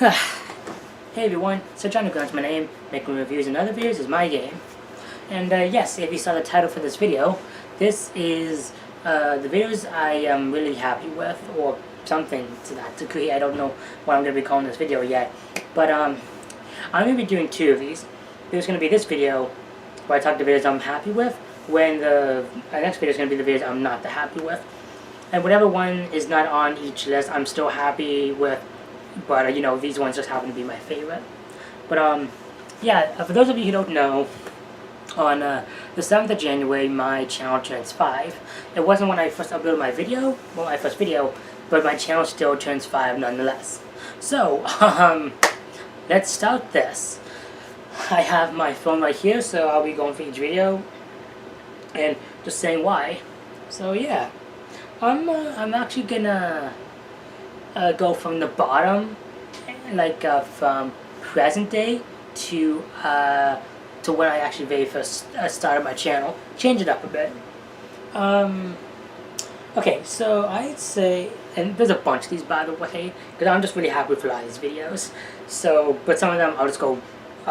Hey everyone, so Johnny Grant's my name, making reviews and other videos is my game. And yes, if you saw the title for this video, this is the videos I am really happy with, or something to that degree. I don't know what I'm going to be calling this video yet. But I'm going to be doing two of these. There's going to be this video where I talk the videos I'm happy with, when the next video is going to be the videos I'm not that happy with. And whatever one is not on each list, I'm still happy with. But, you know, these ones just happen to be my favorite. But, yeah, for those of you who don't know, on the 7th of January, my channel turns 5. It wasn't when I first uploaded my video, well, my first video, but my channel still turns 5 nonetheless. So, let's start this. I have my phone right here, so I'll be going for each video and just saying why. So, yeah, I'm actually gonna go from the bottom, like from present day to when I actually very first started my channel. Change it up a bit. Okay, so I'd say, and there's a bunch of these by the way, because I'm just really happy with a lot of these videos. So, but some of them I'll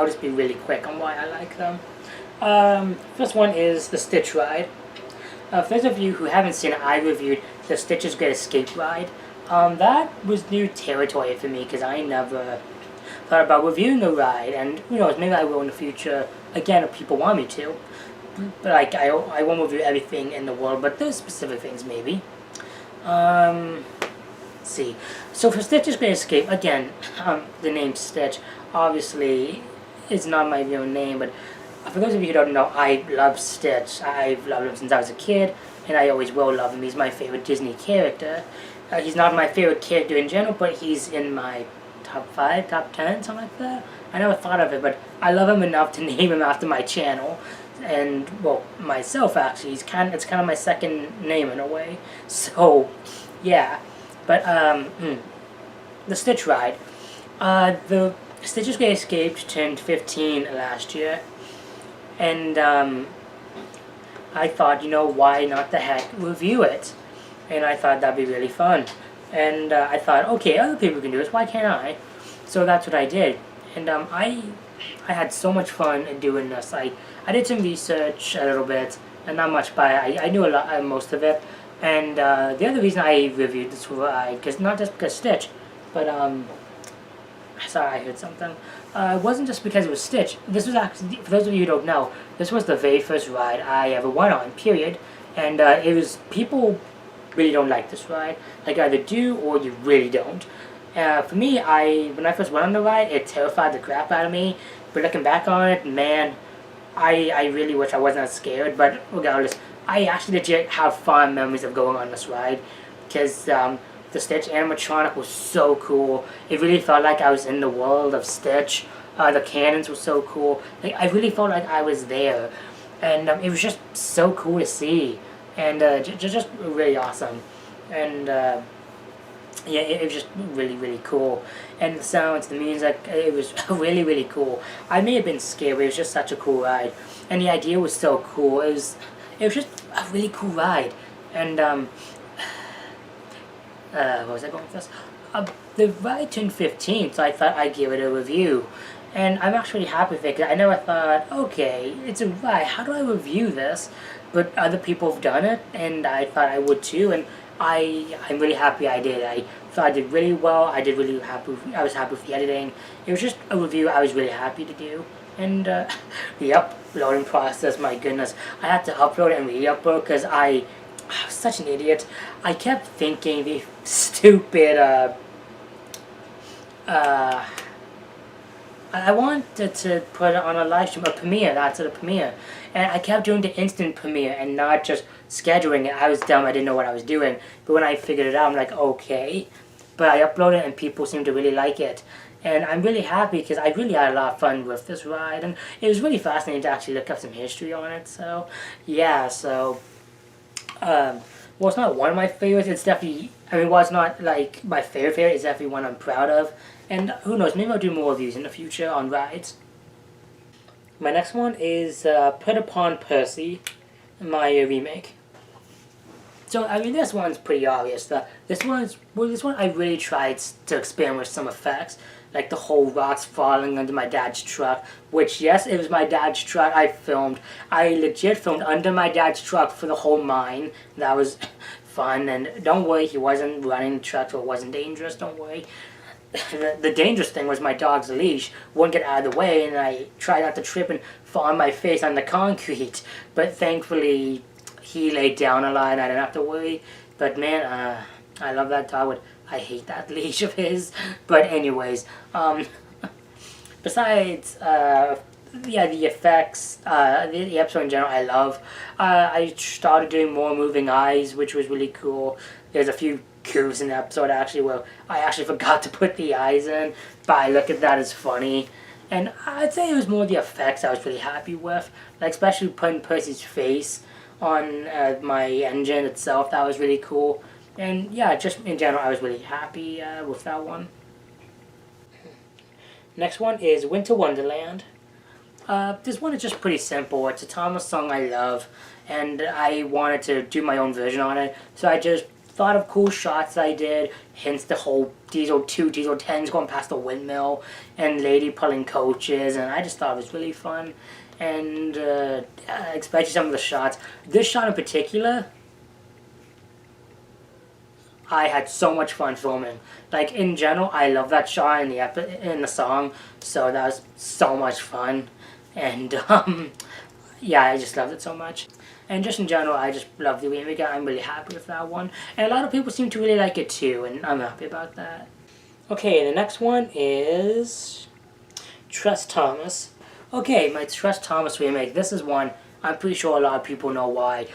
just be really quick on why I like them. First one is the Stitch ride. For those of you who haven't seen it, I reviewed the Stitch's Great Escape ride. That was new territory for me because I never thought about reviewing a ride, and who knows, maybe I will in the future again if people want me to. But like I won't review everything in the world, but there's specific things maybe. Let's see. So for Stitch's Great Escape, again, the name Stitch obviously is not my real name, but for those of you who don't know, I love Stitch. I've loved him since I was a kid, and I always will love him. He's my favorite Disney character. He's not my favorite character in general, but he's in my top 5, top 10, something like that. I never thought of it, but I love him enough to name him after my channel. And, well, myself actually. It's kind of my second name in a way. So, yeah. But, the Stitch ride. The Stitch's Great Escape turned 15 last year. And, I thought, you know, why not the heck review it? And I thought that'd be really fun. And I thought, okay, other people can do this, why can't I? So that's what I did. And I had so much fun in doing this. I did some research a little bit, and not much, but I knew a lot, most of it. And the other reason I reviewed this ride, because not just because Stitch, but sorry, I heard something. It wasn't just because it was Stitch. This was actually, for those of you who don't know, this was the very first ride I ever went on, period. And it was, people really don't like this ride. Like, either do or you really don't. For me, when I first went on the ride, it terrified the crap out of me. But looking back on it, man, I really wish I wasn't as scared. But regardless, I actually legit have fond memories of going on this ride. Because the Stitch animatronic was so cool. It really felt like I was in the world of Stitch. The cannons were so cool. Like, I really felt like I was there. And it was just so cool to see. And just really awesome. And yeah, it was just really, really cool. And the sounds, the music, it was really, really cool. I may have been scared, but it was just such a cool ride. And the idea was so cool. It was just a really cool ride. And what was I going with this? The ride turned 15, so I thought I'd give it a review. And I'm actually happy with it, because I never thought, okay, it's a ride, how do I review this? But other people have done it, and I thought I would too, and I'm really happy I did. I thought I did really well. I was happy with the editing. It was just a review I was really happy to do. And the uploading process, my goodness, I had to upload and re-upload because I was such an idiot. I kept thinking the stupid I wanted to put it on a live stream, a premiere, that's a premiere. And I kept doing the instant premiere and not just scheduling it. I was dumb, I didn't know what I was doing. But when I figured it out, I'm like, okay. But I uploaded it and people seem to really like it. And I'm really happy because I really had a lot of fun with this ride. And it was really fascinating to actually look up some history on it. So, yeah, so... well, it's not one of my favorites. It's definitely... I mean, while it's not, like, my favorite, it's definitely one I'm proud of. And who knows, maybe I'll do more reviews in the future on rides. My next one is Put Upon Percy, my remake. So, I mean, this one's pretty obvious. This one I really tried to experiment with some effects. like the whole rocks falling under my dad's truck, which, yes, it was my dad's truck I filmed. I legit filmed under my dad's truck for the whole mine. That was fun, and don't worry, he wasn't running the truck, so it wasn't dangerous, don't worry. The dangerous thing was my dog's leash wouldn't get out of the way, and I tried not to trip and fall on my face on the concrete, but thankfully he laid down a lot and I didn't have to worry. But man, I love that dog, but I hate that leash of his. But anyways, besides, yeah, the effects, the episode in general I love. I started doing more moving eyes, which was really cool. There's a few coups in the episode actually where I actually forgot to put the eyes in, but I look at that as funny. And I'd say it was more the effects I was really happy with, like especially putting Percy's face on my engine itself. That was really cool. And yeah, just in general, I was really happy with that one. Next one is Winter Wonderland. This one is just pretty simple. It's a Thomas song I love, and I wanted to do my own version on it, so I just thought of cool shots I did, hence the whole Diesel 10s going past the windmill, and Lady pulling coaches, and I just thought it was really fun. And especially some of the shots. This shot in particular, I had so much fun filming. Like in general, I love that shot in the song, so that was so much fun. And yeah, I just loved it so much. And just in general, I just love the remake. I'm really happy with that one. And a lot of people seem to really like it too, and I'm happy about that. Okay, the next one is Trust Thomas. Okay, my Trust Thomas remake. This is one I'm pretty sure a lot of people know why.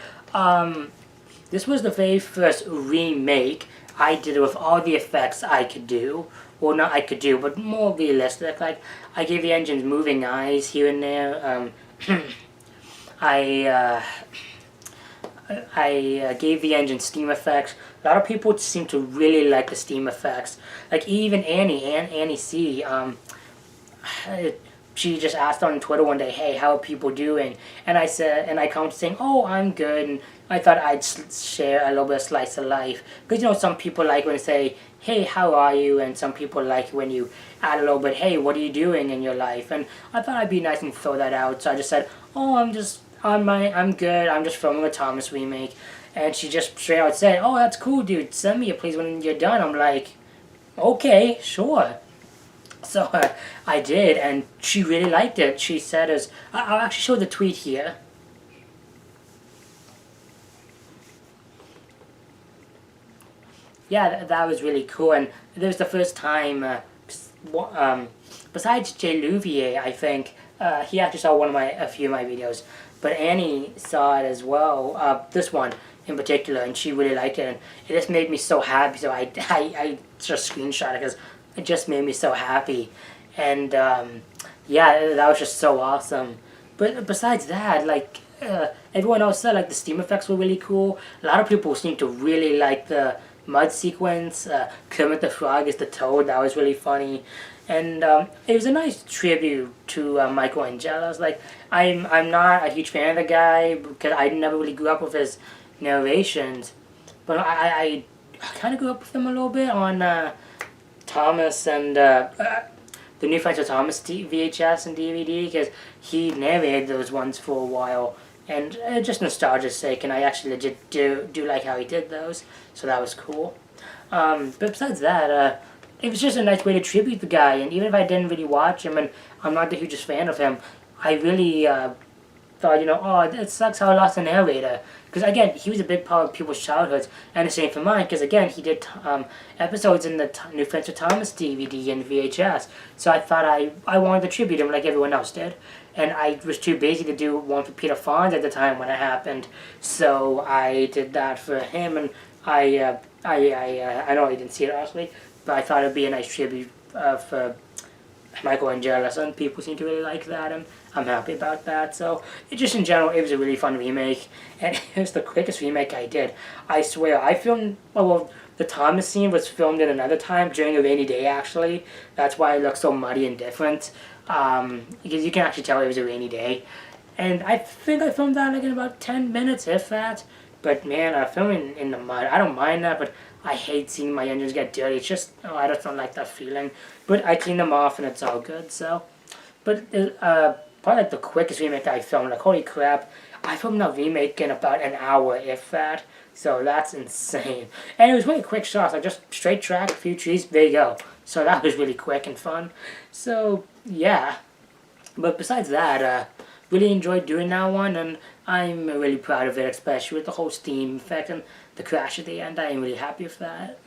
This was the very first remake I did with all the effects I could do. Well, not I could do, but more realistic. Like, I gave the engines moving eyes here and there. I gave the engine steam effects. A lot of people seem to really like the steam effects. Like even Annie C. She just asked on Twitter one day, "Hey, how are people doing?" And I said, and I commented saying, "Oh, I'm good." And I thought I'd share a little bit of slice of life, because you know some people like when they say, "Hey, how are you?" and some people like when you add a little bit, "Hey, what are you doing in your life?" And I thought I'd be nice and throw that out, so I just said, "Oh, I'm good. I'm just filming a Thomas remake." And she just straight out said, "Oh, that's cool, dude. Send me a please when you're done." I'm like, "Okay, sure." So I did, and she really liked it. She said, I'll actually show the tweet here. Yeah, that was really cool, and it was the first time, besides Jay Louvier, I think, he actually saw a few of my videos, but Annie saw it as well, this one in particular, and she really liked it, and it just made me so happy, so I just screenshot it, because it just made me so happy. And yeah, that was just so awesome. But besides that, like everyone else said, like the steam effects were really cool. A lot of people seem to really like the mud sequence. Kermit the Frog is the toad. That was really funny. And it was a nice tribute to Michelangelo's. Like I'm not a huge fan of the guy because I never really grew up with his narrations, but I kind of grew up with him a little bit on Thomas and the New Friends of Thomas VHS and DVD, because he narrated those ones for a while, and just nostalgia's sake, and I actually legit do like how he did those, so that was cool. But besides that, it was just a nice way to tribute the guy, and even if I didn't really watch him, and I'm not the hugest fan of him, I really thought, you know, oh, it sucks how I lost a narrator. Because again, he was a big part of people's childhoods, and the same for mine, because again, he did episodes in the New Friends of Thomas DVD and VHS, so I thought I wanted to tribute him like everyone else did, and I was too busy to do one for Peter Fonda at the time when it happened, so I did that for him, and I know he didn't see it honestly, but I thought it would be a nice tribute for Michelangelo, and people seem to really like that, and I'm happy about that. So it just in general, it was a really fun remake, and it was the quickest remake I did. I swear, I filmed, well, the Thomas scene was filmed in another time during a rainy day actually. That's why it looks so muddy and different, because you can actually tell it was a rainy day. And I think I filmed that like in about 10 minutes, if that. But man, filming in the mud, I don't mind that, but I hate seeing my engines get dirty. It's just, oh, I just don't like that feeling. But I clean them off and it's all good, so. But probably like the quickest remake that I filmed, like holy crap, I filmed that remake in about an hour, if that. So that's insane. And it was really quick shots, like just straight track, a few trees, there you go. So that was really quick and fun. So, yeah. But besides that, really enjoyed doing that one, and I'm really proud of it, especially with the whole Steam effect and the crash at the end. I am really happy with that.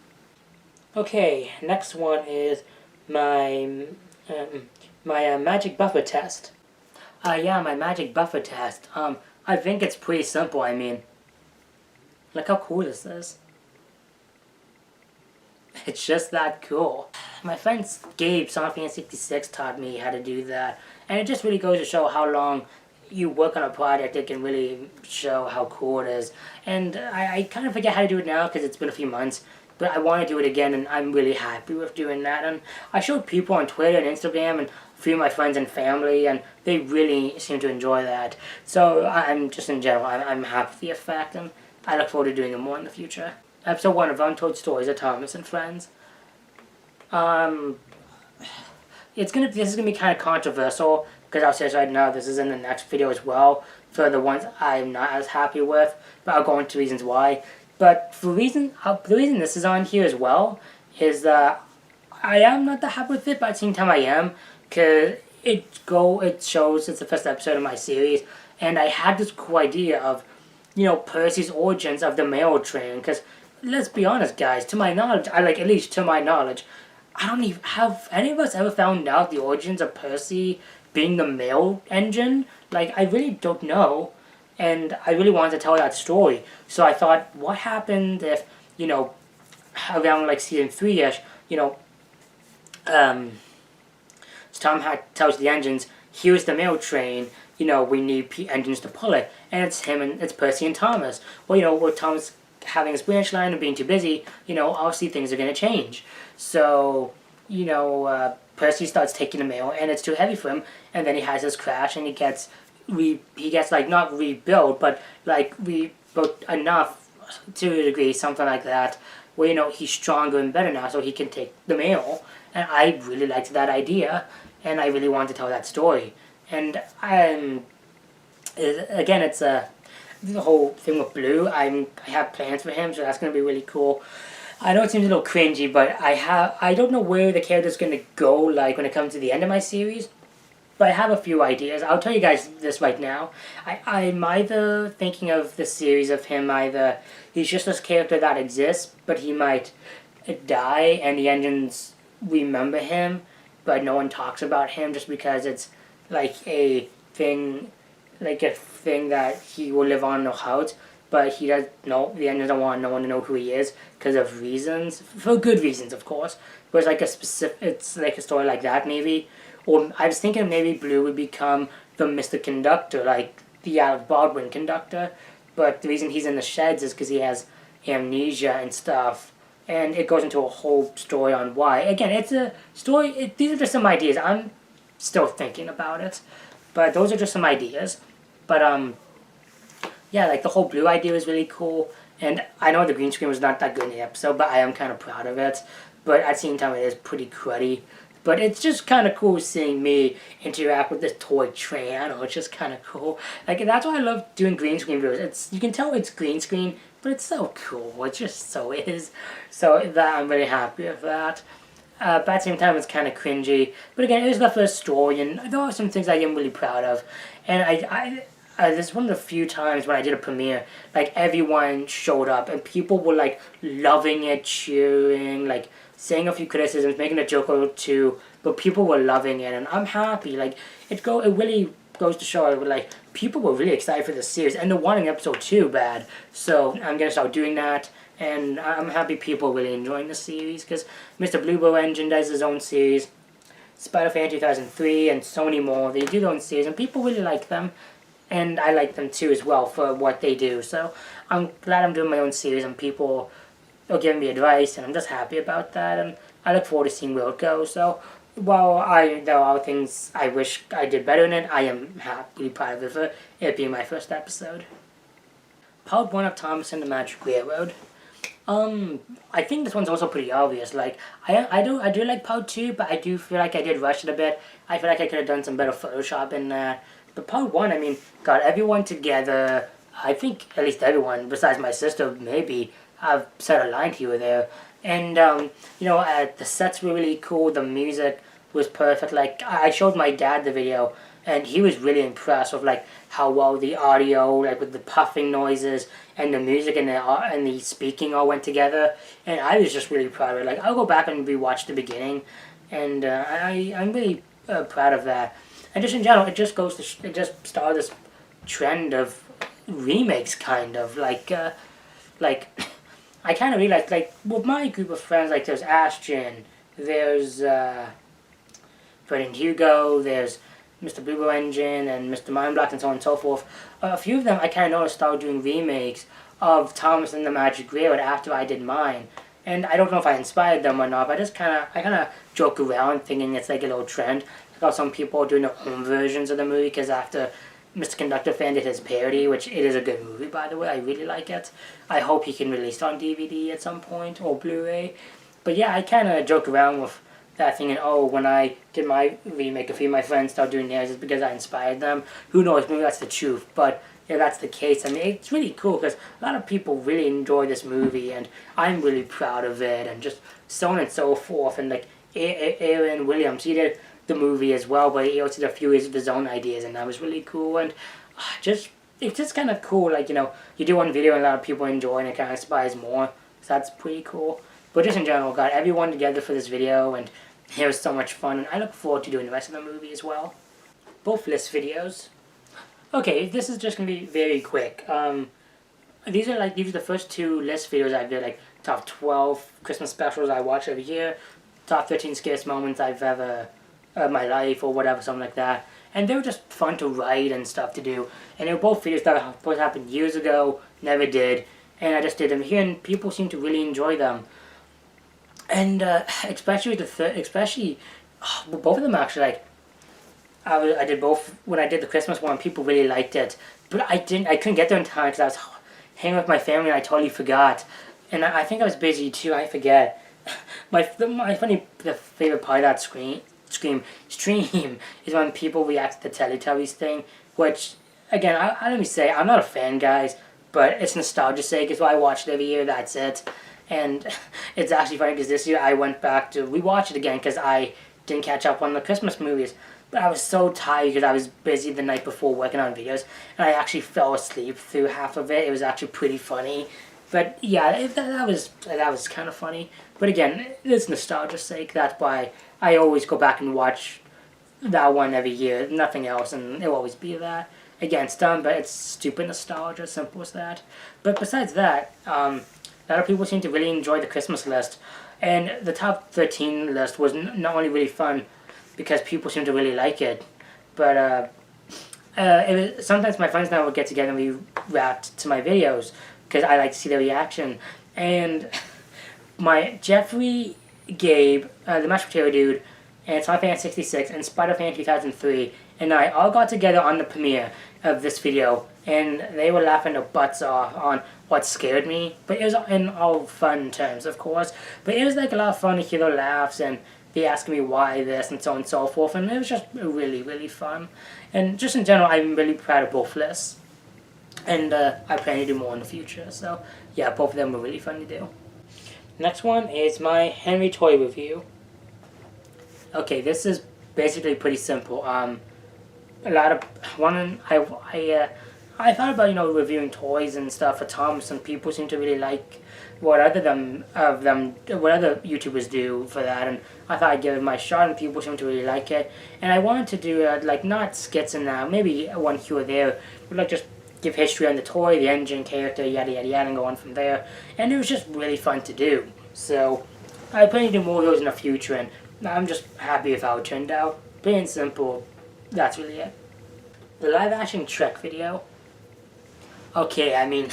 Okay, next one is my magic buffer test. Yeah, my magic buffer test. I think it's pretty simple. I mean, look how cool this is. It's just that cool. My friend Gabe, Sonic 66, taught me how to do that. And it just really goes to show how long you work on a project. It can really show how cool it is. And I kind of forget how to do it now because it's been a few months. But I want to do it again, and I'm really happy with doing that. And I showed people on Twitter and Instagram and a few of my friends and family, and they really seem to enjoy that. So I'm just in general, I'm happy with the effect, and I look forward to doing it more in the future. Episode 1 of Untold Stories of Thomas and Friends. This is gonna be kind of controversial because I'll say this right now. This is in the next video as well for the ones I'm not as happy with, but I'll go into reasons why. But the reason this is on here as well is that I am not that happy with it, but at the same time I am, because it shows it's the first episode of my series, and I had this cool idea of, Percy's origins of the mail train, because let's be honest, guys, to my knowledge, at least to my knowledge, I don't even have any of us ever found out the origins of Percy being the mail engine. Like, I really don't know. And I really wanted to tell that story. So I thought, what happened if, around like season 3-ish, Tom tells the engines, here's the mail train, we need engines to pull it. And it's Percy and Thomas. Well, with Thomas having his branch line and being too busy, obviously things are going to change. So, Percy starts taking the mail and it's too heavy for him. And then he has this crash and he gets like not rebuilt, but like rebuilt enough to a degree, something like that, where he's stronger and better now, so he can take the mail. And I really liked that idea, and I really wanted to tell that story. And again, it's the whole thing with Blue. I have plans for him, so that's gonna be really cool. I know it seems a little cringy, but I don't know where the character's gonna go, like when it comes to the end of my series. But I have a few ideas. I'll tell you guys this right now. I'm either thinking of the series of him, either he's just this character that exists, but he might die and the engines remember him, but no one talks about him just because it's like a thing that he will live on in the house, but the engines don't want no one to know who he is because of reasons, for good reasons, of course. But it's like a story like that, maybe. Or I was thinking maybe Blue would become the Mr. Conductor, like the Alec Baldwin conductor. But the reason he's in the sheds is because he has amnesia and stuff. And it goes into a whole story on why. Again, it's a story. These are just some ideas. I'm still thinking about it. But those are just some ideas. But, yeah, like the whole Blue idea was really cool. And I know the green screen was not that good in the episode, but I am kind of proud of it. But at the same time, it is pretty cruddy. But it's just kind of cool seeing me interact with this toy train. I don't know, it's just kind of cool. Like, that's why I love doing green screen videos. You can tell it's green screen, but it's so cool. It just so is. So that I'm really happy with that. But at the same time, it's kind of cringy. But again, it is the first story, and there are some things I am really proud of. And this is one of the few times when I did a premiere, like, everyone showed up, and people were, like, loving it, cheering, like, saying a few criticisms, making a joke or two, but people were loving it, and I'm happy. Like, it really goes to show, like, people were really excited for this series, and they're wanting episode 2 bad, so I'm gonna start doing that, and I'm happy people are really enjoying the series, because Mr. Bluebird Engine does his own series, Spider-Fan 2003, and so many more. They do their own series, and people really like them, and I like them too as well for what they do, so I'm glad I'm doing my own series, and people are giving me advice, and I'm just happy about that, and I look forward to seeing where it goes. So, while there are things I wish I did better in it, I am happily proud of it for it being my first episode. Part 1 of Thomas and the Magic Railroad. I think this one's also pretty obvious. Like, I do like part 2, but I do feel like I did rush it a bit. I feel like I could have done some better Photoshop in that. But part 1, I mean, got everyone together. I think at least everyone, besides my sister, maybe, I've said a line here or there. And, the sets were really cool. The music was perfect. Like, I showed my dad the video, and he was really impressed with, like, how well the audio, like, with the puffing noises, and the music and the speaking all went together. And I was just really proud of it. Like, I'll go back and rewatch the beginning, and I'm really proud of that. And just in general, it just started this trend of remakes, kind of like I kind of realized, like, with my group of friends, like, there's Ashton, there's Fred and Hugo, there's Mr. Bluebell Engine and Mr. Mindblock and so on and so forth. A few of them I kind of noticed started doing remakes of Thomas and the Magic Railroad after I did mine. And I don't know if I inspired them or not, but I kind of joke around thinking it's like a little trend. Like how some people are doing their own versions of the movie, because after Mr. Conductor Fan did his parody, which it is a good movie, by the way, I really like it. I hope he can release it on DVD at some point, or Blu-ray. But yeah, I kind of joke around with that thinking, oh, when I did my remake, a few of my friends started doing theirs, it's because I inspired them. Who knows, maybe that's the truth, but if that's the case, I mean, it's really cool, because a lot of people really enjoy this movie, and I'm really proud of it, and just so on and so forth. And like Aaron Williams, he did the movie as well, but he also did a few of his own ideas, and that was really cool. And it's just kind of cool, like, you do one video and a lot of people enjoy, and it kind of inspires more, so that's pretty cool. But just in general, got everyone together for this video, and it was so much fun, and I look forward to doing the rest of the movie as well. Both list videos. Okay, this is just going to be very quick. These are the first 2 list videos I did, like top 12 Christmas specials I watch every year, top 13 scariest moments I've ever my life, or whatever, something like that. And they were just fun to write and stuff to do. And they were both videos that were supposed to happen years ago, never did. And I just did them here, and people seem to really enjoy them. And especially both of them actually, like, I did both. When I did the Christmas one, people really liked it. But I couldn't get there in time because I was hanging with my family, and I totally forgot. And I think I was busy too, I forget. The favorite part of that stream is when people react to the Teletubbies thing, which, again, I let me say, I'm not a fan, guys, but it's nostalgia's sake, it's why I watch it every year, that's it. And it's actually funny, because this year I went back to rewatch it again, because I didn't catch up on the Christmas movies. But I was so tired because I was busy the night before working on videos, and I actually fell asleep through half of it. It was actually pretty funny. But yeah, that was kind of funny. But again, it's nostalgia's sake. That's why I always go back and watch that one every year. Nothing else, and it'll always be that. Again, it's dumb, but it's stupid nostalgia, simple as that. But besides that, a lot of people seem to really enjoy the Christmas list. And the top 13 list was not only really fun, because people seem to really like it, but sometimes my friends and I would get together and we react to my videos, because I like to see their reaction. And my Jeffrey, Gabe, the Mashed Potato Dude, and Sonic Fan 66, and Spider-Fan 2003, and I all got together on the premiere of this video, and they were laughing their butts off on what scared me, but it was in all fun terms, of course. But it was like a lot of fun to hear their laughs, and they asking me why this, and so on and so forth, and it was just really, really fun. And just in general, I'm really proud of both lists, and I plan to do more in the future. So yeah, both of them were really fun to do. Next one is my Henry toy review. Okay, this is basically pretty simple. I thought about reviewing toys and stuff for Thomas, and people seem to really like what other YouTubers do for that, and I thought I'd give it my shot, and people seem to really like it. And I wanted to do like not skits and maybe one here or there, but like just give history on the toy, the engine, character, yada yada yada, and go on from there. And it was just really fun to do. So I plan to do more of those in the future, and I'm just happy with how it turned out. Plain and simple, that's really it. The live action Shrek video. Okay, I mean,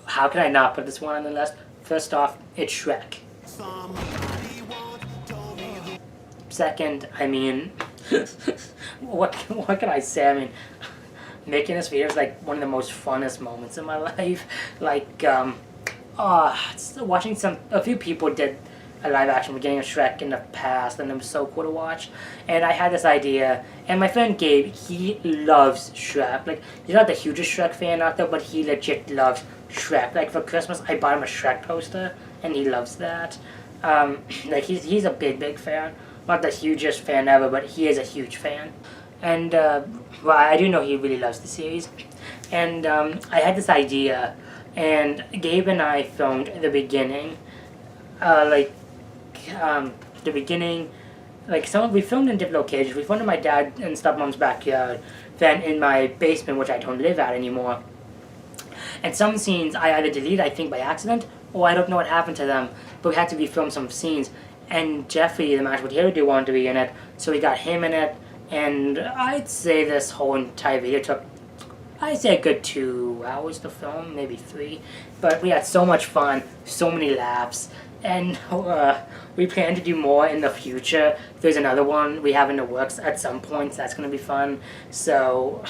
how can I not put this one on the list? First off, it's Shrek. Second, I mean, what can I say? I mean, making this video is like one of the most funnest moments in my life. Like, watching a few people did a live action beginning of Shrek in the past, and it was so cool to watch. And I had this idea, and my friend Gabe, he loves Shrek. Like, he's not the hugest Shrek fan out there, but he legit loves Shrek. Like, for Christmas, I bought him a Shrek poster, and he loves that. Like, he's a big fan. Not the hugest fan ever, but he is a huge fan. And, well, I do know he really loves the series. And I had this idea, and Gabe and I filmed the beginning. The beginning, we filmed in different locations. We filmed in my dad and stepmom's backyard, then in my basement, which I don't live at anymore. And some scenes I either deleted, I think, by accident, or I don't know what happened to them, but we had to refilm some scenes. And Jeffrey, the Magical Hairdo, wanted to be in it, so we got him in it. And I'd say this whole entire video took, I'd say, a good 2 hours to film, maybe 3. But we had so much fun, so many laughs. And we plan to do more in the future. There's another one we have in the works at some point, so that's going to be fun. So,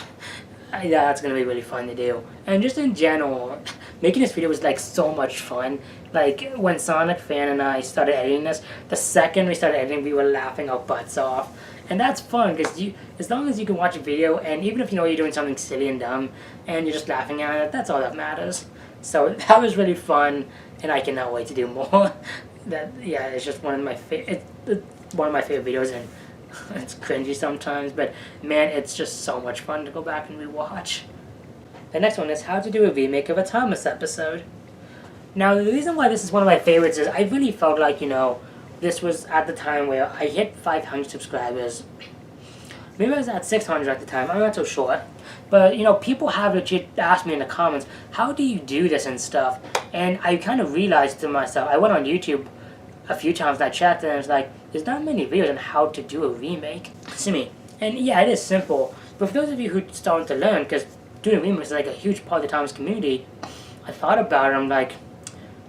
yeah, that's going to be really fun to do. And just in general, making this video was like so much fun. Like, when Sonic Fan and I started editing this, the second we started editing, we were laughing our butts off. And that's fun, because as long as you can watch a video, and even if you know you're doing something silly and dumb, and you're just laughing at it, that's all that matters. So that was really fun, and I cannot wait to do more. It's just one of my favorite videos, and it's cringy sometimes, but man, it's just so much fun to go back and rewatch. The next one is how to do a remake of a Thomas episode. Now, the reason why this is one of my favorites is I really felt like, this was at the time where I hit 500 subscribers. Maybe I was at 600 at the time, I'm not so sure. But, people have legit asked me in the comments, how do you do this and stuff? And I kind of realized to myself, I went on YouTube a few times and I checked, and it's like, there's not many videos on how to do a remake. See me. And yeah, it is simple. But for those of you who starting to learn, because doing remakes is like a huge part of the Thomas community, I thought about it, I'm like,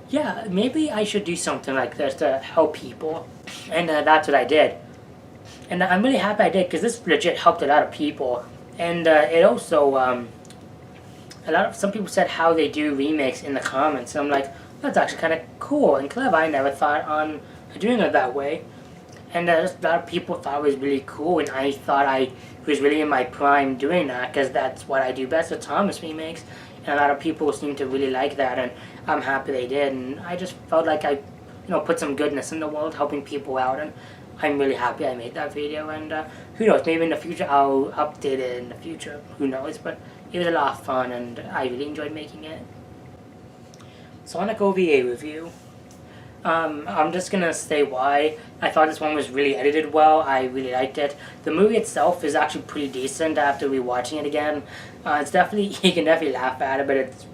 yeah, maybe I should do something like this to help people. And that's what I did. And I'm really happy I did, because this legit helped a lot of people. And it also, some people said how they do remakes in the comments. And I'm like, that's actually kind of cool and clever. I never thought on doing it that way. And a lot of people thought it was really cool, and I thought I was really in my prime doing that, because that's what I do best with Thomas remakes. And a lot of people seem to really like that, and I'm happy they did. And I just felt like I, put some goodness in the world, helping people out, and I'm really happy I made that video. And who knows, maybe in the future I'll update it in the future, who knows, but it was a lot of fun, and I really enjoyed making it. Sonic OVA review. I'm just gonna say why. I thought this one was really edited well. I really liked it. The movie itself is actually pretty decent after rewatching it again. It's definitely, you can definitely laugh at it, but it's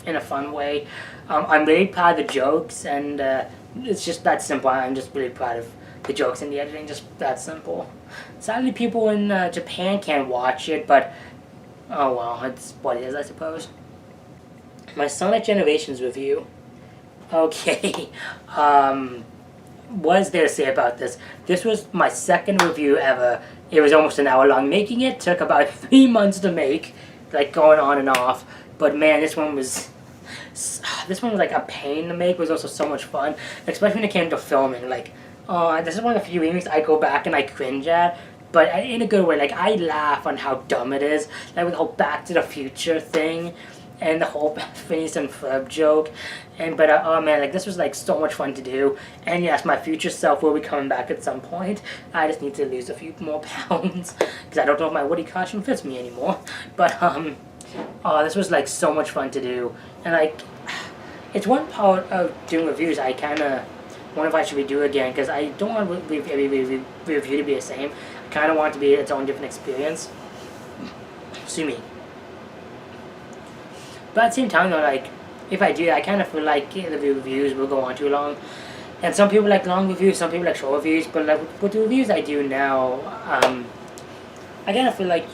in a fun way. I'm really proud of the jokes, and it's just that simple. I'm just really proud of the jokes and the editing, just that simple. Sadly, people in Japan can't watch it, but oh well, it's what it is, I suppose. My Sonic Generations review. Okay, what is there to say about this? This was my second review ever. It was almost an hour long. Making it took about 3 months to make, like going on and off. But man, this one was like a pain to make. It was also so much fun, especially when it came to filming. Like, this is one of the few remakes I go back and I cringe at, but in a good way. Like, I laugh on how dumb it is. Like with the whole Back to the Future thing, and the whole Phineas and Ferb joke. But oh man, like this was like so much fun to do. And yes, my future self will be coming back at some point. I just need to lose a few more pounds, because I don't know if my Woody costume fits me anymore. But oh, this was like so much fun to do. And like, it's one part of doing reviews I kind of wonder if I should redo again, because I don't want every review to be the same. I kind of want it to be its own different experience. Sue me. But at the same time though, like, if I do, I kind of feel like the reviews will go on too long. And some people like long reviews, some people like short reviews, but like with the reviews I do now, I kind of feel like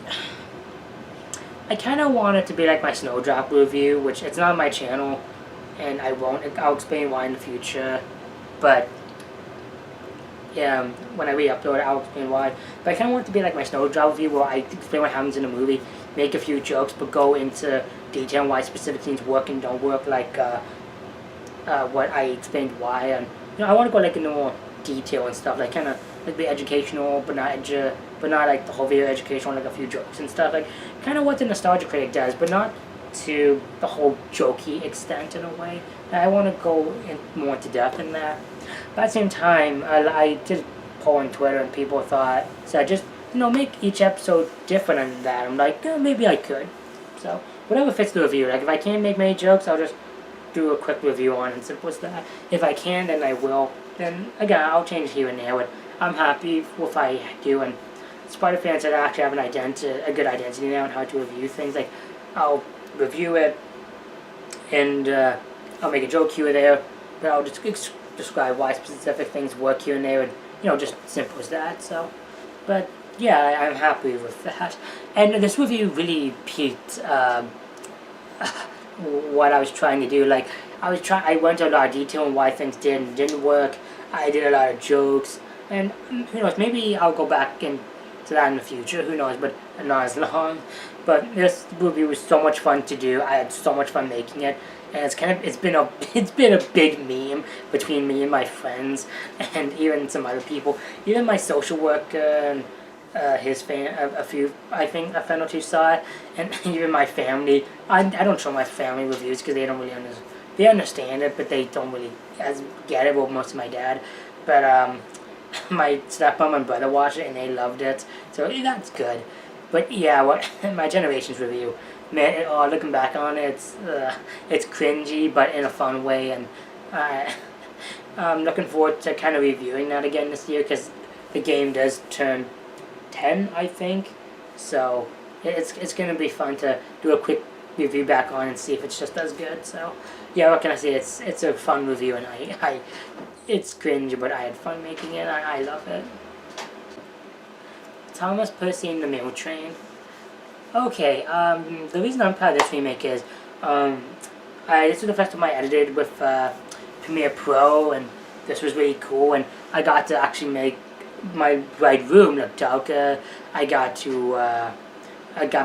I kind of want it to be like my Snowdrop review, which it's not on my channel, and I'll explain why in the future, but yeah, when I re-upload it, I'll explain why. But I kind of want it to be like my Snowdrop review, where I explain what happens in the movie, make a few jokes, but go into detail on why specific scenes work and don't work, like what I explained why, and I want to go like into more detail and stuff, like kind of like be educational, but not like the whole video educational, like a few jokes and stuff, like kind of what the Nostalgia Critic does, but not to the whole jokey extent in a way. I want to go in more into depth in that. But at the same time, I did a poll on Twitter and people said just make each episode different than that. I'm like, maybe I could. So whatever fits the review. Like if I can't make many jokes, I'll just do a quick review on it. Simple as that. If I can, then I will. Then again, I'll change here and there. But I'm happy with I do. And Spider fans that actually have a good identity now on how to review things. Like I'll review it, and I'll make a joke here or there. But I'll just describe why specific things work here and there, and just simple as that. So, but yeah, I'm happy with that. And this review really piqued what I was trying to do. Like I went into a lot of detail on why things did and didn't work. I did a lot of jokes, and who knows, maybe I'll go back and to that in the future. Who knows, but not as long. But this review was so much fun to do. I had so much fun making it, and it's been a big meme between me and my friends, and even some other people. Even my social worker and his fan, a friend or two saw it, and even my family. I don't show my family reviews because they don't really understand. They understand it, but they don't really get it. Well, most of my dad, but my stepmom and brother watched it and they loved it, so that's good. But yeah, my generation's review, man, looking back on it, it's cringy, but in a fun way, and I'm looking forward to kind of reviewing that again this year, because the game does turn 10, I think, so it's going to be fun to do a quick review back on and see if it's just as good. So yeah, what can I say, it's a fun review, and it's cringe, but I had fun making it. I love it. Thomas Percy and the Mail Train. Okay, the reason I'm proud of this remake is, this was the first time I edited with Premiere Pro, and this was really cool, and I got to actually make my bride room look darker. I got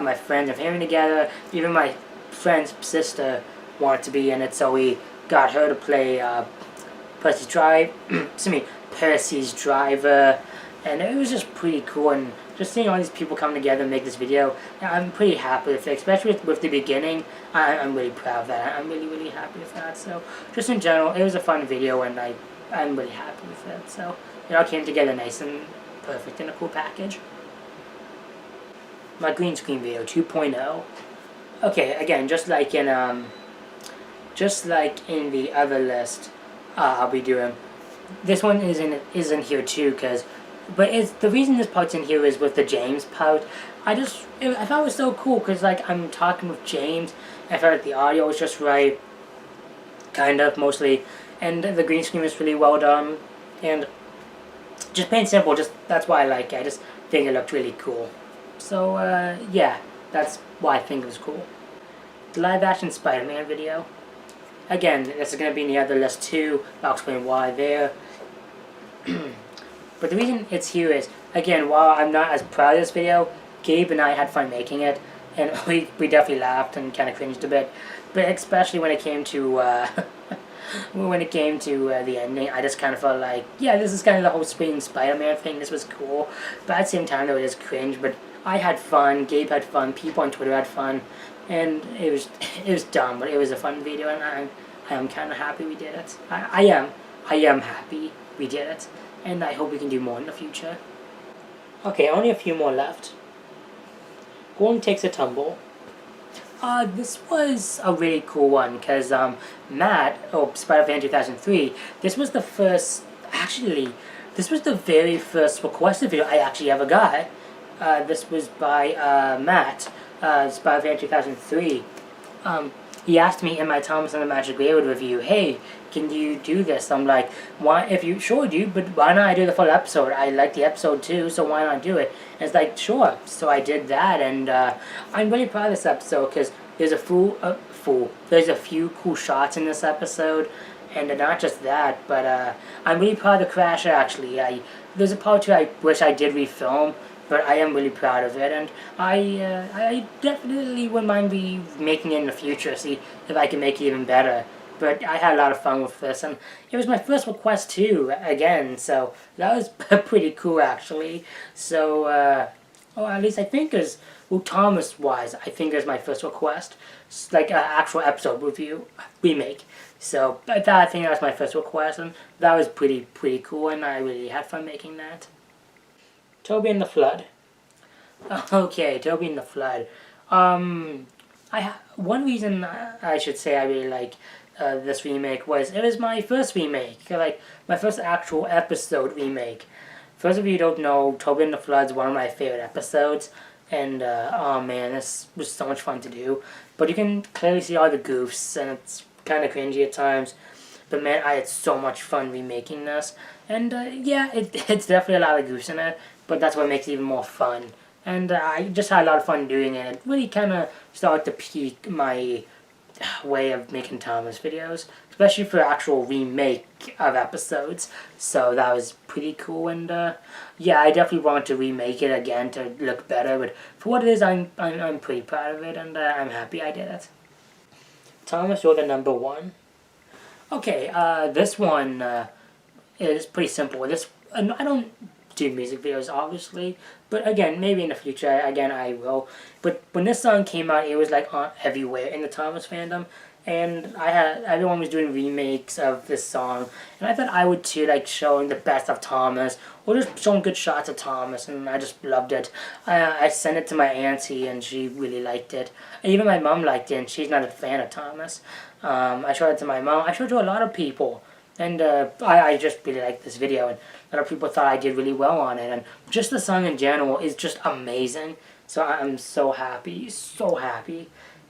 my friends and family together. Even my friend's sister wanted to be in it, so we got her to play Percy's driver, and it was just pretty cool. And just seeing all these people come together and make this video, I'm pretty happy with it, especially with the beginning. I'm really proud of that. I'm really, really happy with that. So just in general, it was a fun video, and I'm really happy with it. So it all came together nice and perfect in a cool package. My green screen video 2.0. Okay, again, just like in the other list I'll be doing, this one isn't here too, but the reason this part's in here is with the James part. I thought it was so cool, because like I'm talking with James, I felt like the audio was just right, kind of, mostly, and the green screen was really well done, and just plain simple, that's why I like it. I just think it looked really cool. So yeah, that's why I think it was cool. The live action Spider-Man video. Again, this is going to be in the other list too. I'll explain why there. But the reason it's here is, again, while I'm not as proud of this video, Gabe and I had fun making it, and we definitely laughed and kind of cringed a bit. But especially when it came to the ending, I just kind of felt like, yeah, this is kind of the whole Spring Spider-Man thing. This was cool, but at the same time, though, it is cringe. But I had fun. Gabe had fun. People on Twitter had fun, and it was dumb, but it was a fun video, and I am kind of happy we did it. I am happy we did it, and I hope we can do more in the future. Okay, only a few more left. Gordon Takes a Tumble. This was a really cool one, because Matt, Spider-Man 2003, this was the very first requested video I actually ever got. This was by Matt, Spider-Man 2003. He asked me in my Thomas and the Magic Railroad review, hey, can you do this? I'm like, why? If you sure do, but why not I do the full episode? I like the episode too, so why not do it? And it's like, sure. So I did that, and I'm really proud of this episode, because there's there's a few cool shots in this episode, and not just that, but I'm really proud of the crash. Actually, there's a part too I wish I did refilm, but I am really proud of it, and I definitely wouldn't mind making it in the future, see if I can make it even better. but I had a lot of fun with this, and it was my first request too, again, so that was pretty cool actually. So, oh, at least I think is, well, Thomas-wise, I think is my first request, like an actual episode review, remake. So, I think that was my first request, and that was pretty cool, and I really had fun making that. Toby and the Flood. Okay, Toby and the Flood. One reason I should say I really like this remake was it was my first remake, like my first actual episode remake. For those of you who don't know, Toby and the Flood is one of my favorite episodes, and oh man, this was so much fun to do. But you can clearly see all the goofs, and it's kind of cringy at times. But man, I had so much fun remaking this, and yeah, it's definitely a lot of goofs in it, but that's what makes it even more fun. And I just had a lot of fun doing it. It really kind of started to pique my way of making Thomas videos, especially for actual remake of episodes. So that was pretty cool, and yeah, I definitely want to remake it again to look better. But for what it is, I'm pretty proud of it, and I'm happy I did it. Thomas, you're the number one. Okay, this one is pretty simple. I don't do music videos, obviously, but again, maybe in the future, again, I will. But when this song came out, it was like on everywhere in the Thomas fandom, and everyone was doing remakes of this song, and I thought I would too, like showing the best of Thomas, or just showing good shots of Thomas, and I just loved it. I sent it to my auntie, and she really liked it. And even my mom liked it, and she's not a fan of Thomas. I showed it to my mom. I showed it to a lot of people. And I just really liked this video, and a lot of people thought I did really well on it, and just the song in general is just amazing. So I'm so happy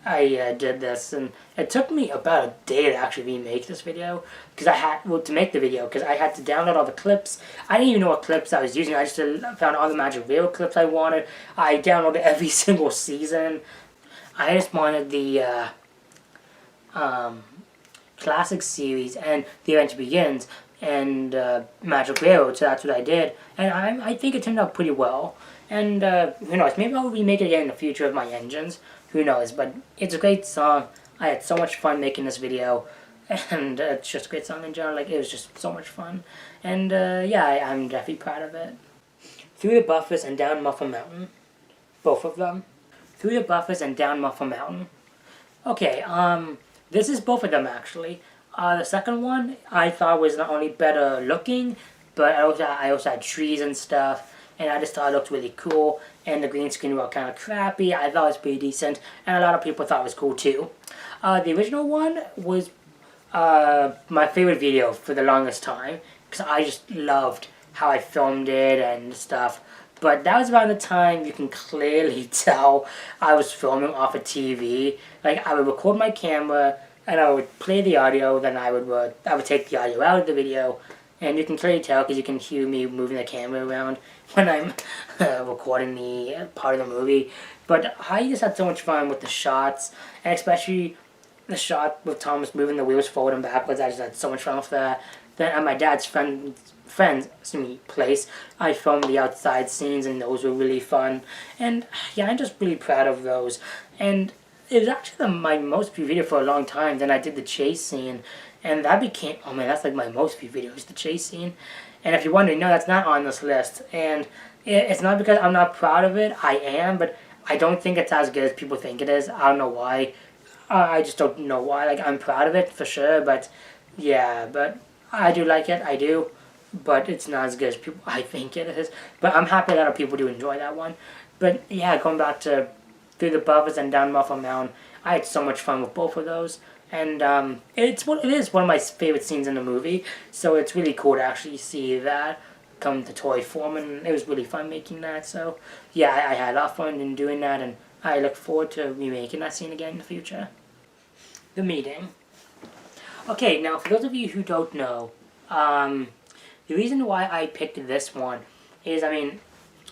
I did this, and it took me about a day to actually remake this video, because to make the video, because I had to download all the clips. I didn't even know what clips I was using. I just found all the Magic Video clips I wanted. I downloaded every single season. I just wanted the classic series and The Adventure Begins and Magic Railroad, so that's what I did, and I think it turned out pretty well. And who knows, maybe I'll remake it again in the future of my engines, who knows, but it's a great song. I had so much fun making this video, and it's just a great song in general. Like, it was just so much fun, and yeah, I'm definitely proud of it. Through the Buffers and Down Muffle Mountain, both of them. Through the Buffers and Down Muffle Mountain. Okay, this is both of them, actually. The second one, I thought was not only better looking, but I also had trees and stuff, and I just thought it looked really cool, and the green screen were kind of crappy. I thought it was pretty decent, and a lot of people thought it was cool, too. The original one was my favorite video for the longest time, because I just loved how I filmed it and stuff. But that was around the time you can clearly tell I was filming off a TV. Like, I would record my camera, and I would play the audio, then I would take the audio out of the video, and you can clearly tell because you can hear me moving the camera around when I'm recording the part of the movie. But I just had so much fun with the shots, and especially the shot with Thomas moving the wheels forward and backwards. I just had so much fun with that. Then at my dad's friend's place, I filmed the outside scenes, and those were really fun. And yeah, I'm just really proud of those. And it was actually my most viewed video for a long time. Then I did the chase scene, and that became, oh man, that's like my most viewed video, is the chase scene. And if you're wondering, no, that's not on this list. And it's not because I'm not proud of it. I am, but I don't think it's as good as people think it is. I don't know why. I just don't know why. Like, I'm proud of it for sure, but yeah, but I do like it. I do. But it's not as good as people I think it is. But I'm happy that other people do enjoy that one. But yeah, going back to Through the Buffers and Down Muffle Mountain, I had so much fun with both of those. And it is one of my favorite scenes in the movie. So it's really cool to actually see that come to toy form, and it was really fun making that. So yeah, I had a lot of fun in doing that, and I look forward to remaking that scene again in the future. The Meeting. Okay, now for those of you who don't know, the reason why I picked this one is, I mean,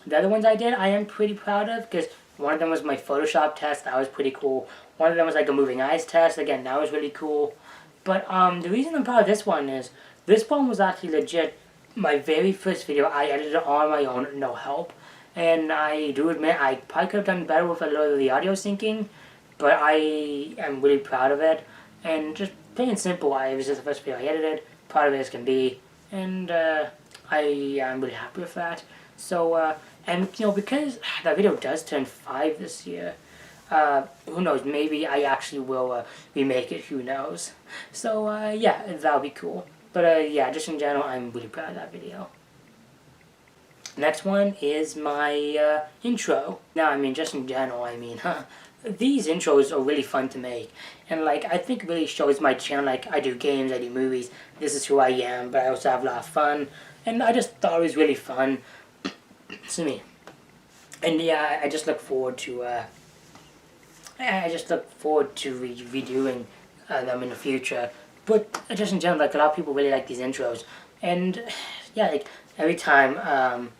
the other ones I did I am pretty proud of, because one of them was my Photoshop test. That was pretty cool. One of them was like a moving eyes test. Again, that was really cool. But the reason I'm proud of this one is, this one was actually legit my very first video I edited on my own, no help. And I do admit I probably could have done better with a lot of the audio syncing, but I am really proud of it. And just plain and simple, it was just the first video I edited, proud of it as can be, and I am really happy with that. So, and because that video does turn 5 this year, who knows, maybe I actually will remake it, who knows. So, yeah, that'll be cool. But, yeah, just in general, I'm really proud of that video. Next one is my intro. Now, I mean, just in general, I mean, these intros are really fun to make. And, like, I think it really shows my channel. Like, I do games, I do movies, this is who I am, but I also have a lot of fun. And I just thought it was really fun. Excuse me. And, yeah, I just look forward to, redoing them in the future. But just in general, like, a lot of people really like these intros. And, yeah, like, every time,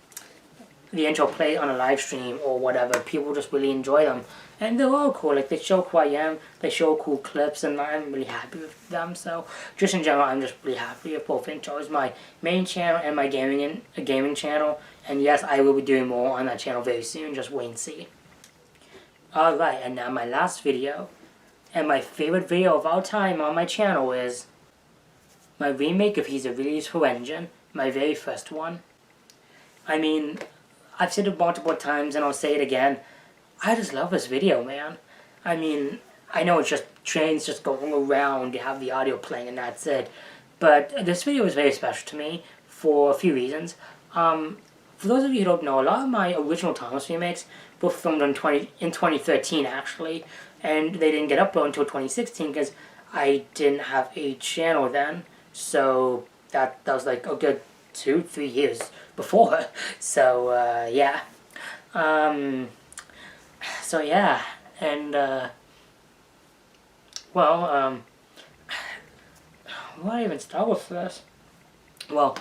the intro play on a live stream or whatever, people just really enjoy them. And they're all cool, like they show who I am, they show cool clips, and I'm really happy with them. So just in general, I'm just really happy with both intros, my main channel and my gaming channel. And yes, I will be doing more on that channel very soon, just wait and see. Alright, and now my last video, and my favorite video of all time on my channel is my remake of He's a Really Useful Engine, my very first one. I mean, I've said it multiple times and I'll say it again. I just love this video, man. I mean, I know it's just trains just going around, you have the audio playing and that's it. But this video is very special to me for a few reasons. For those of you who don't know, a lot of my original Thomas remakes were filmed in 2013 actually. And they didn't get uploaded until 2016 because I didn't have a channel then. So that was like a good 2-3 years before. So yeah. So yeah, and well, where do I even start with this? Well,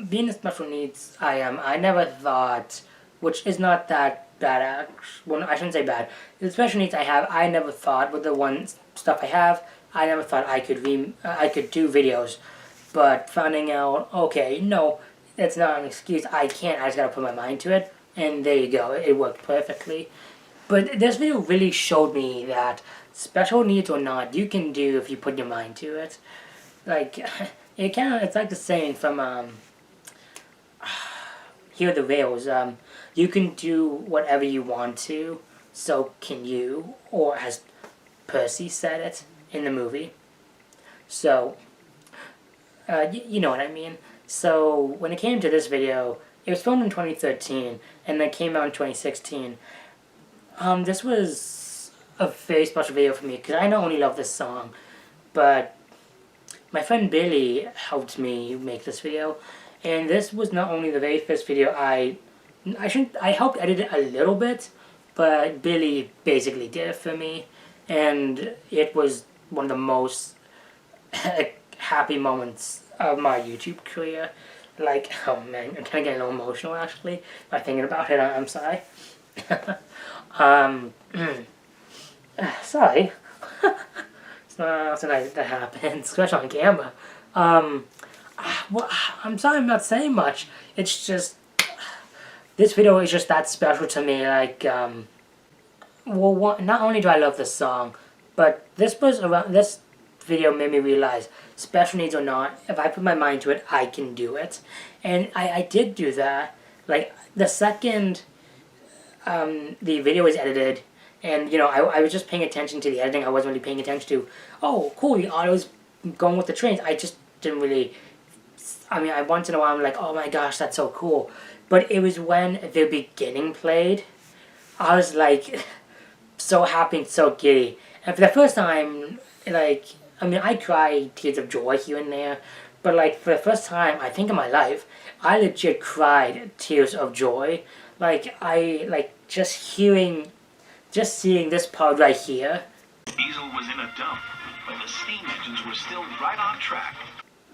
being a special needs, I never thought, which is not that bad. Well, I shouldn't say bad. The special needs I have, I never thought with the one stuff I have, I never thought I could do videos. But finding out, okay, no, it's not an excuse. I can't. I just gotta put my mind to it, and there you go. It worked perfectly. But this video really showed me that special needs or not, you can do if you put your mind to it. Like, it's like the saying from Hear the Rails. You can do whatever you want to, so can you, or as Percy said it in the movie. So, you know what I mean. So, when it came to this video, it was filmed in 2013, and then came out in 2016. This was a very special video for me, because I not only love this song, but my friend Billy helped me make this video, and this was not only the very first video I helped edit it a little bit, but Billy basically did it for me, and it was one of the most happy moments of my YouTube career. Like, oh man, I'm kind of getting a little emotional actually by thinking about it. I'm sorry. Sorry. It's not something that happens, especially on camera. Well, I'm sorry I'm not saying much. It's just, this video is just that special to me. Like, well, not only do I love this song, but this video made me realize, special needs or not, if I put my mind to it, I can do it. And I did do that. Like, the second the video was edited, and, you know, I was just paying attention to the editing. I wasn't really paying attention to, oh, cool, the audio's going with the trains. I just didn't really, I mean, once in a while I'm like, oh my gosh, that's so cool. But it was when the beginning played, I was like, so happy and so giddy. And for the first time, like, I mean, I cry tears of joy here and there, but like, for the first time, I think in my life, I legit cried tears of joy. Like, just seeing this part right here. Diesel was in a dump, but the steam engines were still right on track.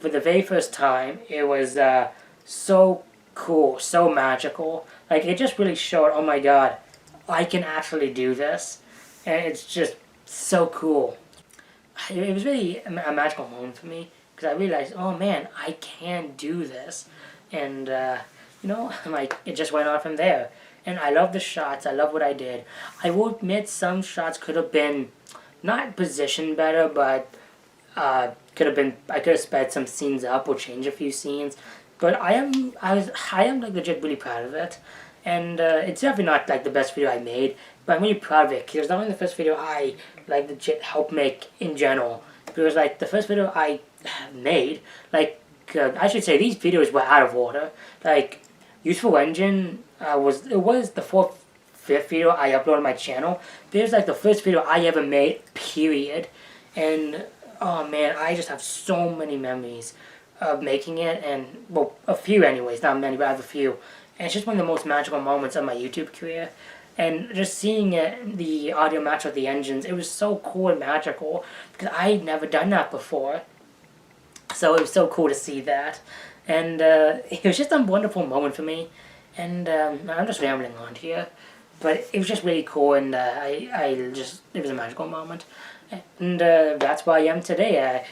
For the very first time, it was so cool, so magical. Like, it just really showed, oh my god, I can actually do this. And it's just so cool. It was really a magical moment for me, because I realized, oh man, I can do this. And, you know, like, it just went on from there. And I love the shots, I love what I did. I will admit some shots could have been not positioned better, but I could have sped some scenes up or changed a few scenes, but I am like legit really proud of it, and it's definitely not like the best video I made, but I'm really proud of it because it's not only the first video I like legit helped make in general, but it was like the first video I made. Like I should say these videos were out of order. Like Useful Engine was the fifth video I uploaded on my channel. But it was like the first video I ever made. Period, and oh man, I just have so many memories of making it, and well, a few anyways, not many, but I have a few. And it's just one of the most magical moments of my YouTube career. And just seeing it, the audio match with the engines, it was so cool and magical because I'd never done that before. So it was so cool to see that, and it was just a wonderful moment for me. And I'm just rambling on here, but it was just really cool, and it was a magical moment. And that's where I am today.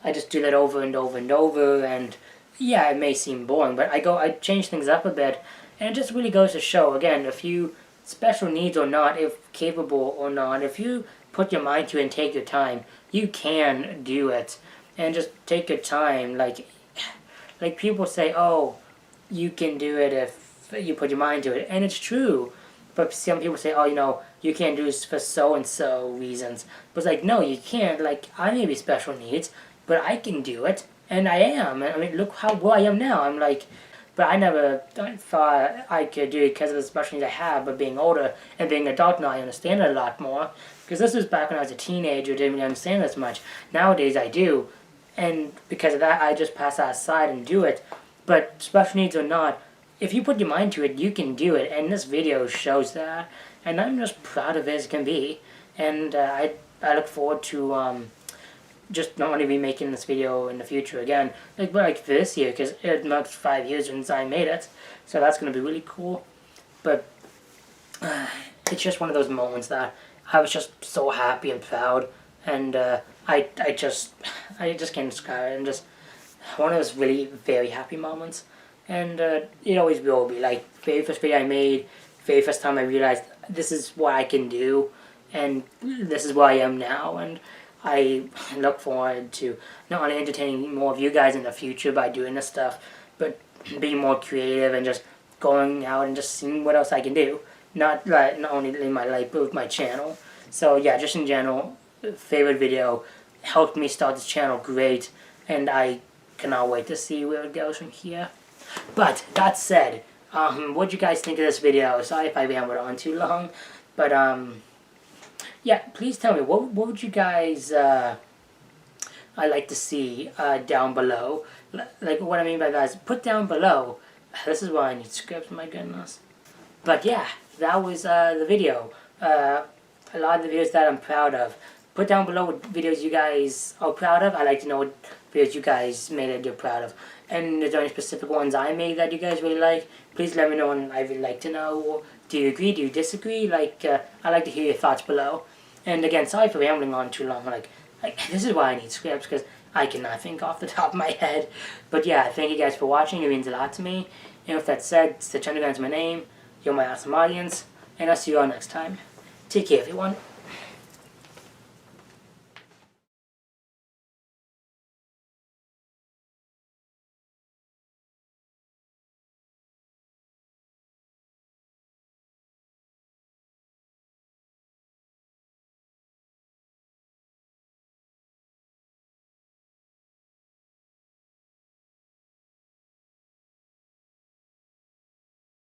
I just do that over and over and over, and yeah, it may seem boring, but I change things up a bit, and it just really goes to show, again, if you, special needs or not, if capable or not, if you put your mind to it and take your time, you can do it. And just take your time, like people say, oh, you can do it if you put your mind to it, and it's true. But some people say, oh, you can't do this for so-and-so reasons. But it's like, no, you can't. Like, I may be special needs, but I can do it. And I am. I mean, look how well I am now. I'm like, but I never thought I could do it because of the special needs I have. But being older and being an adult now, I understand it a lot more. Because this was back when I was a teenager, didn't really understand this much. Nowadays, I do. And because of that, I just pass that aside and do it. But special needs or not, if you put your mind to it, you can do it, and this video shows that, and I'm just proud of it as can be, and I look forward to just not only remaking this video in the future again, like this year, because it marks 5 years since I made it, so that's going to be really cool. But it's just one of those moments that I was just so happy and proud, and I just can't describe it, and just one of those really very happy moments. And it always will be, like, very first video I made, very first time I realized this is what I can do, and this is where I am now, and I look forward to not only entertaining more of you guys in the future by doing this stuff, but being more creative and just going out and just seeing what else I can do, not only in my life, but with my channel. So yeah, just in general, favorite video, helped me start this channel great, and I cannot wait to see where it goes from here. But that said, what'd you guys think of this video? Sorry if I rambled on too long, but yeah, please tell me what would you guys I like to see down below. Like what I mean by that is put down below. This is why I need scripts, my goodness. But yeah, that was the video. A lot of the videos that I'm proud of. Put down below what videos you guys are proud of. I like to know what videos you guys made that you're proud of. And is there any specific ones I made that you guys really like? Please let me know, and I would like to know. Do you agree? Do you disagree? Like, I like to hear your thoughts below. And again, sorry for rambling on too long. Like this is why I need scripts, because I cannot think off the top of my head. But yeah, thank you guys for watching. It means a lot to me. And with that said, Stitch Underground is my name. You're my awesome audience. And I'll see you all next time. Take care, everyone.